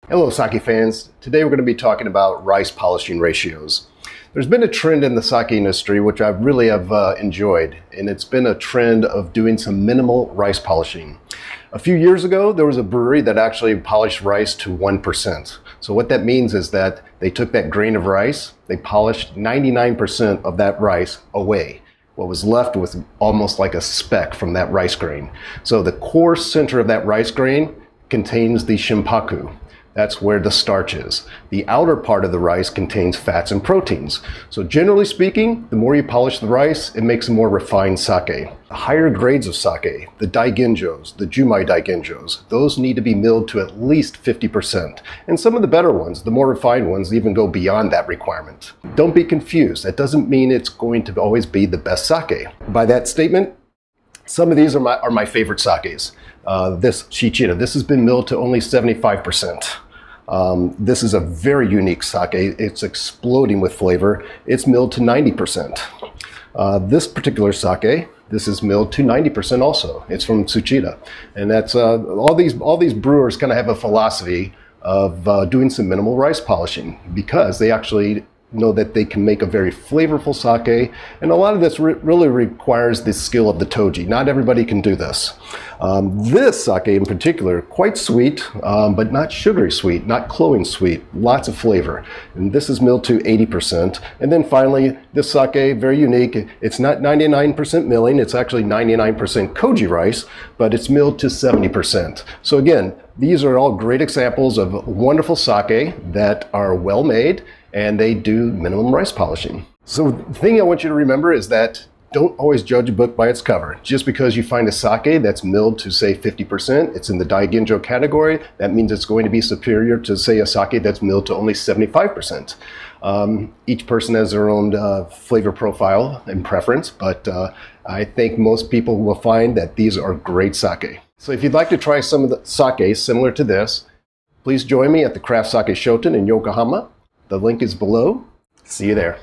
Hello sake fans, today we're going to be talking about rice polishing ratios. There's been a trend in the sake industry which I really have enjoyed, and it's been a trend of doing some minimal rice polishing. A few years ago there was a brewery that actually polished rice to 1%. So what that means is that they took that grain of rice, they polished 99% of that rice away. What was left was almost like a speck from that rice grain. So the core center of that rice grain contains the shimpaku. That's where the starch is. The outer part of the rice contains fats and proteins. So generally speaking, the more you polish the rice, it makes a more refined sake. The higher grades of sake, the daiginjos, the junmai daiginjos, those need to be milled to at least 50%. And some of the better ones, the more refined ones, even go beyond that requirement. Don't be confused. That doesn't mean it's going to always be the best sake. By that statement, some of these are my favorite sakes. This Shichida, this has been milled to only 75%. This is a very unique sake. It's exploding with flavor. It's milled to 90%. This particular sake, this is milled to 90% also. It's from Tsuchida. And that's all these brewers kind of have a philosophy of doing some minimal rice polishing because they actually know that they can make a very flavorful sake, and a lot of this really requires the skill of the toji. Not everybody can do this. This sake in particular, quite sweet, but not sugary sweet, not cloying sweet, lots of flavor. And this is milled to 80%. And then finally, this sake, very unique. It's not 99% milling, it's actually 99% koji rice, but it's milled to 70%. So again, these are all great examples of wonderful sake that are well made, and they do minimum rice polishing. So the thing I want you to remember is that don't always judge a book by its cover. Just because you find a sake that's milled to say 50%, it's in the daiginjo category, that means it's going to be superior to say a sake that's milled to only 75%. Each person has their own flavor profile and preference, but I think most people will find that these are great sake. So if you'd like to try some of the sake similar to this, please join me at the Craft Sake Shoten in Yokohama. The link is below. See you there.